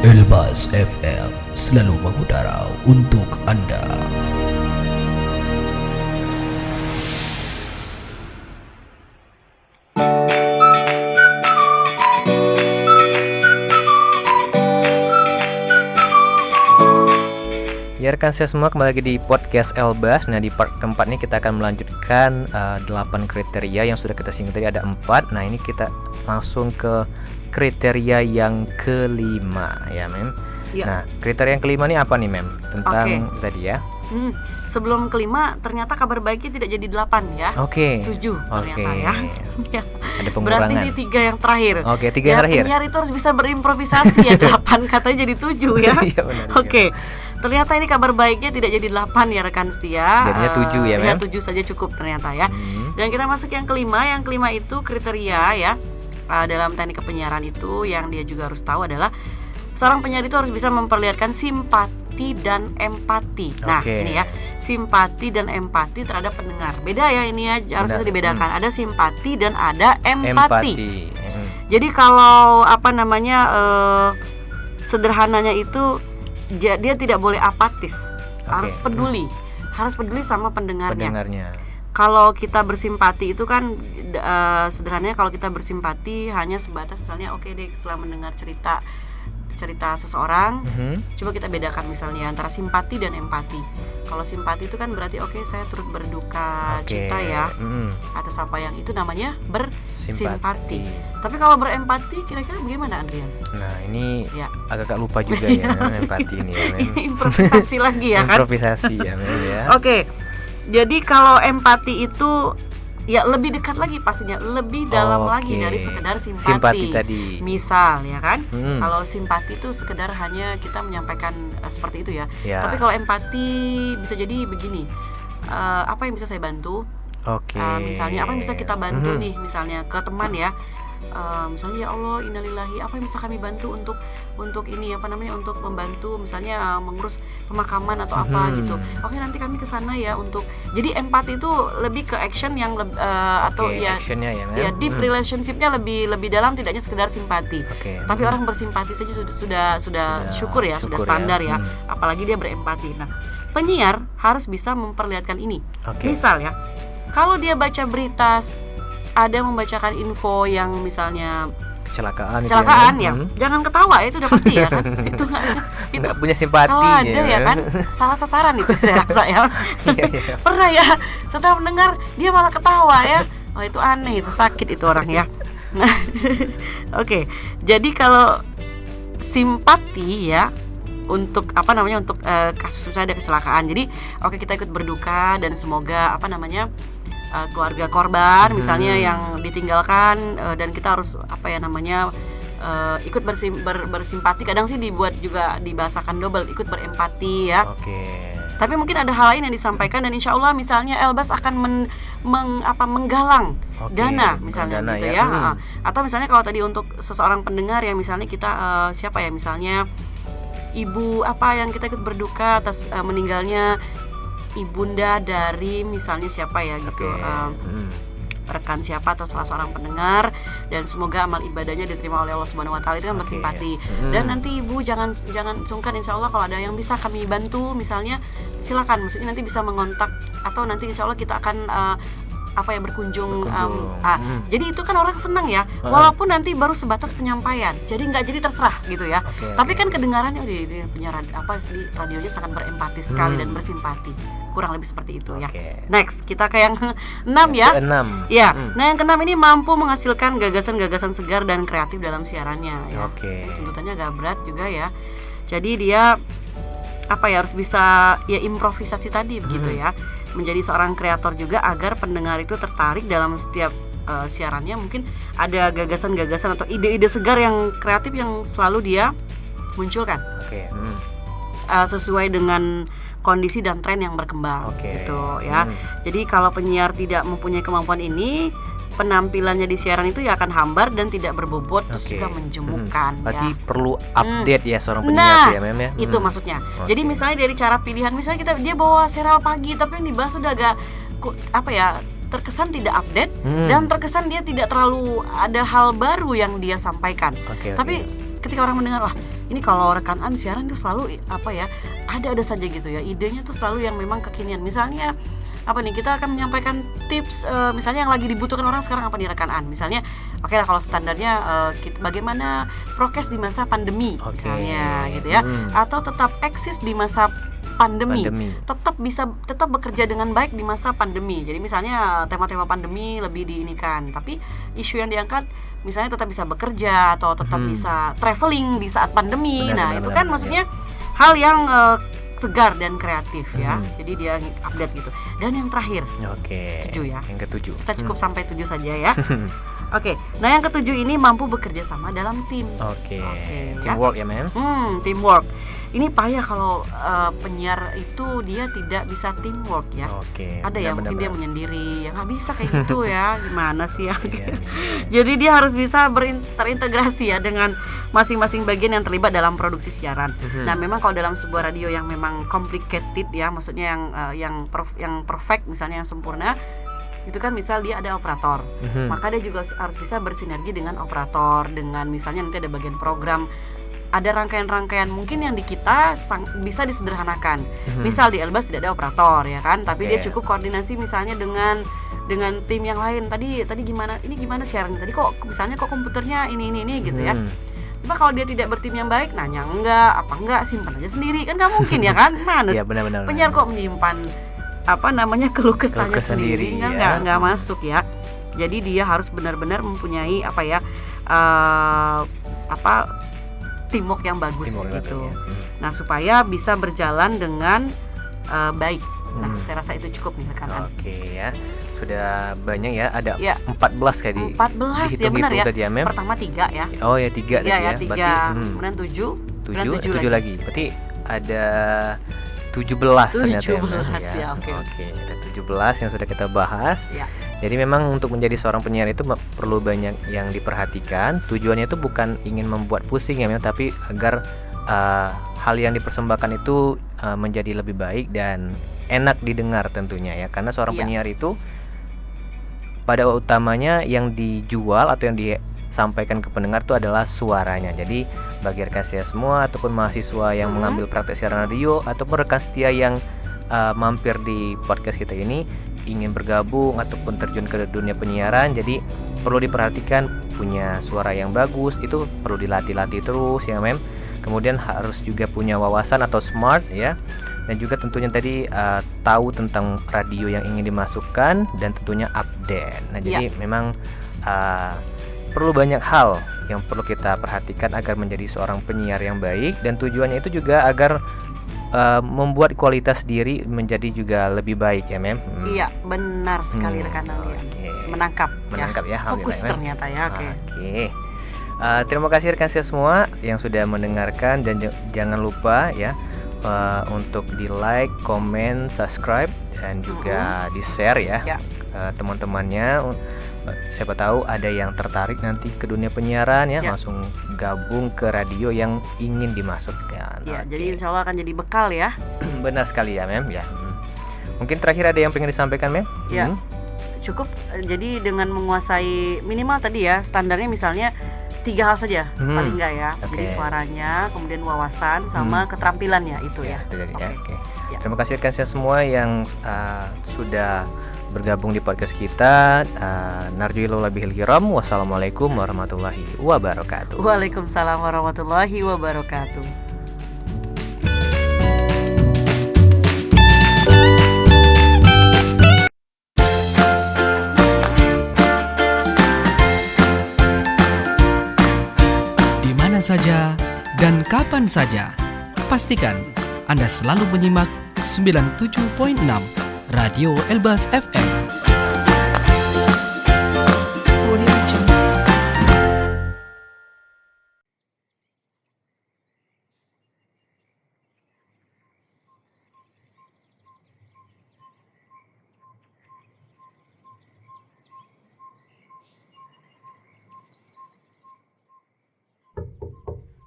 Elbas FM selalu mengudara untuk Anda. Ya rekan saya semua, kembali lagi di podcast Elbas. Nah, di part keempat ini kita akan melanjutkan 8 kriteria yang sudah kita singgung tadi, ada 4. Nah, ini kita langsung ke kriteria yang kelima ya, Mem. Ya. Nah, kriteria yang kelima ini apa nih, Mem? Tentang tadi ya. Sebelum kelima, ternyata kabar baiknya tidak jadi 8 ya. 7 ternyata ya. Ya. Ada pengurangan. Berarti ini 3 yang terakhir. 3 yang terakhir. Penyiar itu harus bisa berimprovisasi ya. 8 katanya jadi 7 ya. Iya, benar. Ternyata ini kabar baiknya tidak jadi 8 ya rekan setia. Jadinya 7 ya, Mem. 7 saja cukup ternyata ya. Dan kita masuk yang kelima. Yang kelima itu kriteria ya. Dalam teknik kepenyiaran itu yang dia juga harus tahu adalah seorang penyiar itu harus bisa memperlihatkan simpati dan empati. Nah, ini ya, simpati dan empati terhadap pendengar. Beda ya ini ya, harus bisa dibedakan. Ada simpati dan ada empati. Jadi kalau sederhananya itu dia tidak boleh apatis, harus peduli, harus peduli sama pendengarnya. Kalau kita bersimpati itu kan sederhananya, kalau kita bersimpati hanya sebatas misalnya setelah mendengar cerita seseorang, coba kita bedakan misalnya antara simpati dan empati. Kalau simpati itu kan berarti saya turut berduka cita ya atas apa yang itu namanya bersimpati. Tapi kalau berempati kira-kira bagaimana, Andrian? Nah, ini agak lupa juga ya empati ini ya, Mem. Improvisasi lagi ya kan? Improvisasi ya, Mem ya. Jadi kalau empati itu ya lebih dekat lagi pastinya, lebih dalam lagi dari sekedar simpati tadi. Misal ya kan, kalau simpati itu sekedar hanya kita menyampaikan seperti itu ya. Tapi kalau empati bisa jadi begini, apa yang bisa saya bantu? Misalnya apa yang bisa kita bantu nih, misalnya ke teman ya. Misalnya ya Allah innalillahi, apa yang bisa kami bantu untuk ini untuk membantu misalnya mengurus pemakaman atau apa gitu. Nanti kami kesana ya untuk. Jadi empati itu lebih ke action yang atau ya actionnya ya deep relationshipnya lebih dalam, tidaknya sekedar simpati. Tapi orang bersimpati saja sudah syukur ya, sudah standar ya. Apalagi dia berempati. Nah, penyiar harus bisa memperlihatkan ini. Misal ya, kalau dia baca berita, ada membacakan info yang misalnya kecelakaan ya, jangan ketawa, itu udah pasti ya kan. itu nggak punya simpati. Kalau ada ya kan, salah sasaran itu saya rasa ya. Pernah ya, setelah mendengar dia malah ketawa ya. Itu aneh, itu sakit itu orang ya. Nah, jadi kalau simpati ya, untuk untuk kasus misalnya ada kecelakaan, jadi kita ikut berduka dan semoga keluarga korban misalnya yang ditinggalkan, dan kita harus ikut bersimpati. Kadang sih dibahasakan double, ikut berempati ya. Tapi mungkin ada hal lain yang disampaikan, dan insya Allah misalnya Elbas akan menggalang dana misalnya gitu ya. Atau misalnya kalau tadi untuk seseorang pendengar yang misalnya kita misalnya ibu yang kita ikut berduka atas meninggalnya ibunda dari misalnya siapa ya gitu, rekan siapa atau salah seorang pendengar, dan semoga amal ibadahnya diterima oleh Allah Subhanahu Wa Taala, itu kan bersimpati. Dan nanti ibu jangan sungkan, insya Allah kalau ada yang bisa kami bantu misalnya silakan, maksudnya nanti bisa mengontak, atau nanti insya Allah kita akan berkunjung. Jadi itu kan orang senang ya, walaupun nanti baru sebatas penyampaian, jadi nggak jadi terserah gitu ya. Tapi kan kedengarannya di penyiaran di radionya sangat berempati sekali dan bersimpati, kurang lebih seperti itu ya. Next kita ke yang 6 ya. Nah yang ke-6 ini mampu menghasilkan gagasan-gagasan segar dan kreatif dalam siarannya ya. Tuntutannya agak berat juga ya. Jadi dia harus bisa ya improvisasi tadi begitu ya. Menjadi seorang kreator juga agar pendengar itu tertarik dalam setiap siarannya. Mungkin ada gagasan-gagasan atau ide-ide segar yang kreatif yang selalu dia munculkan. Sesuai dengan kondisi dan tren yang berkembang gitu ya. Jadi kalau penyiar tidak mempunyai kemampuan ini, penampilannya di siaran itu ya akan hambar dan tidak berbobot, terus juga menjemukan. Berarti perlu update ya seorang penyiar ya, Mem ya. Itu maksudnya. Jadi misalnya dari cara pilihan, misalnya dia bawa serial pagi tapi yang dibahas sudah agak terkesan tidak update dan terkesan dia tidak terlalu ada hal baru yang dia sampaikan. Tapi ketika orang mendengar, wah ini kalau rekan siaran tuh selalu ada saja gitu ya, idenya tuh selalu yang memang kekinian. Misalnya apa nih, kita akan menyampaikan tips misalnya yang lagi dibutuhkan orang sekarang apa nih rekan. Misalnya oke lah kalau standarnya bagaimana prokes di masa pandemi misalnya gitu ya, atau tetap eksis di masa pandemi. tetap bekerja dengan baik di masa pandemi. Jadi misalnya tema-tema pandemi lebih diinikan, tapi isu yang diangkat misalnya tetap bisa bekerja atau tetap bisa traveling di saat pandemi. Itu kan maksudnya hal yang segar dan kreatif ya. Jadi dia update gitu. Dan yang terakhir, 7 ya. Yang ke-7. Kita cukup sampai 7 saja ya. Oke. Nah, yang ke-7 ini mampu bekerja sama dalam tim. Teamwork ya, Mem. Teamwork. Ini payah kalau penyiar itu dia tidak bisa teamwork ya. Ada yang mungkin dia menyendiri, yang nggak bisa kayak gitu ya. Gimana sih ya? Jadi dia harus bisa terintegrasi ya dengan masing-masing bagian yang terlibat dalam produksi siaran. Nah, memang kalau dalam sebuah radio yang memang complicated ya, maksudnya yang perfect misalnya yang sempurna, itu kan misal dia ada operator, maka dia juga harus bisa bersinergi dengan operator, dengan misalnya nanti ada bagian program, ada rangkaian-rangkaian mungkin yang di kita bisa disederhanakan. Misal di Elbas tidak ada operator ya kan, tapi dia cukup koordinasi misalnya dengan tim yang lain. Tadi gimana? Ini gimana siaran? Tadi kok misalnya komputernya ini gitu ya. Coba kalau dia tidak bertim yang baik, nanya enggak, simpan aja sendiri, kan nggak mungkin ya kan? Mana penyiar kok menyimpan keluh kesahnya sendiri kan nggak masuk ya. Jadi dia harus benar-benar mempunyai teamwork yang bagus gitu. Nah, supaya bisa berjalan dengan baik. Nah, saya rasa itu cukup nih rekan-rekan. Ya. Sudah banyak ya, ada 14 kayak 14 ya benar ya. Tadi ya, Mem. Pertama 3 ya. 3 tadi ya. 3. Kemudian 7 lagi. Berarti ada 17 ternyata. 17 ya. Oke. Ada 17 yang sudah kita bahas. Ya. Jadi memang untuk menjadi seorang penyiar itu perlu banyak yang diperhatikan. Tujuannya itu bukan ingin membuat pusing ya, tapi agar hal yang dipersembahkan itu menjadi lebih baik dan enak didengar tentunya ya. Karena seorang penyiar itu pada utamanya yang dijual atau yang disampaikan ke pendengar itu adalah suaranya. Jadi bagi rekan setia semua ataupun mahasiswa yang mengambil praktek siaran radio ataupun rekan setia yang mampir di podcast kita ini ingin bergabung ataupun terjun ke dunia penyiaran, jadi perlu diperhatikan punya suara yang bagus, itu perlu dilatih terus ya, Mem. Kemudian harus juga punya wawasan atau smart ya, dan juga tentunya tadi tahu tentang radio yang ingin dimasukkan dan tentunya update. Nah, jadi memang perlu banyak hal yang perlu kita perhatikan agar menjadi seorang penyiar yang baik, dan tujuannya itu juga agar membuat kualitas diri menjadi juga lebih baik ya, Mem. Iya, benar sekali rekan-rekan ya. Menangkap ya. Fokus ternyata ya. Oke. Terima kasih rekan saya semua yang sudah mendengarkan, dan jangan lupa ya untuk di like, comment, subscribe, dan juga di share ya ke teman-temannya. Siapa tahu ada yang tertarik nanti ke dunia penyiaran ya, langsung gabung ke radio yang ingin dimasukkan. Jadi insya Allah akan jadi bekal ya. Benar sekali ya, Mem ya. Mungkin terakhir ada yang pengen disampaikan, Mem? Cukup. Jadi dengan menguasai minimal tadi ya, standarnya misalnya 3 hal saja paling enggak ya. Jadi suaranya, kemudian wawasan sama keterampilannya itu ya. Terima kasih rekan saya semua yang sudah bergabung di podcast kita. Narjuilullah bihil kiram. Wassalamualaikum warahmatullahi wabarakatuh. Waalaikumsalam warahmatullahi wabarakatuh. Di mana saja dan kapan saja, pastikan Anda selalu menyimak 97.6 Radio Elbas FM.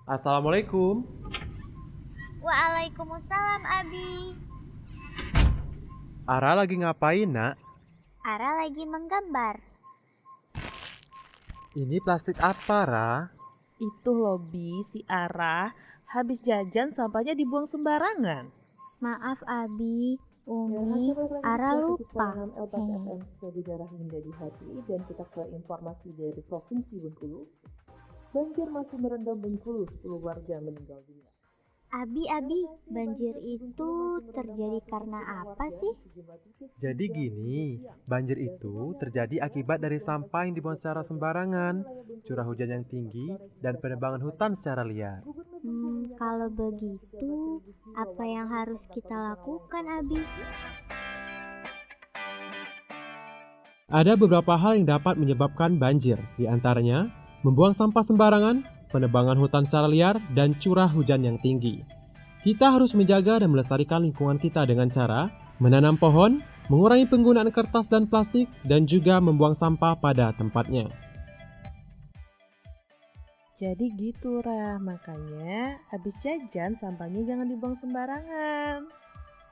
Assalamualaikum. Waalaikumsalam, Abi. Ara lagi ngapain, Nak? Ara lagi menggambar. Ini plastik apa, Ra? Itu loh Bi, si Ara habis jajan sampahnya dibuang sembarangan. Maaf Abi, Umi, Ara lupa. Jadi darah menjadi hati dan kita ke informasi dari Provinsi Bengkulu. Banjir masih merendam Bengkulu, 10 warga meninggal dunia. Abi, banjir itu terjadi karena apa sih? Jadi gini, banjir itu terjadi akibat dari sampah yang dibuang secara sembarangan, curah hujan yang tinggi, dan penebangan hutan secara liar. Kalau begitu, apa yang harus kita lakukan, Abi? Ada beberapa hal yang dapat menyebabkan banjir, di antaranya membuang sampah sembarangan, penebangan hutan secara liar, dan curah hujan yang tinggi. Kita harus menjaga dan melestarikan lingkungan kita dengan cara menanam pohon, mengurangi penggunaan kertas dan plastik, dan juga membuang sampah pada tempatnya. Jadi gitu Ra, makanya habis jajan sampahnya jangan dibuang sembarangan.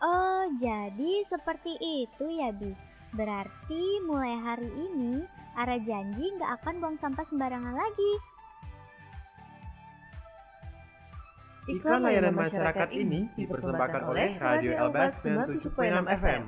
Oh, jadi seperti itu ya, Bi. Berarti mulai hari ini, Ara janji nggak akan buang sampah sembarangan lagi. Iklan layanan masyarakat ini dipersembahkan oleh Radio Elbas 97.6 FM.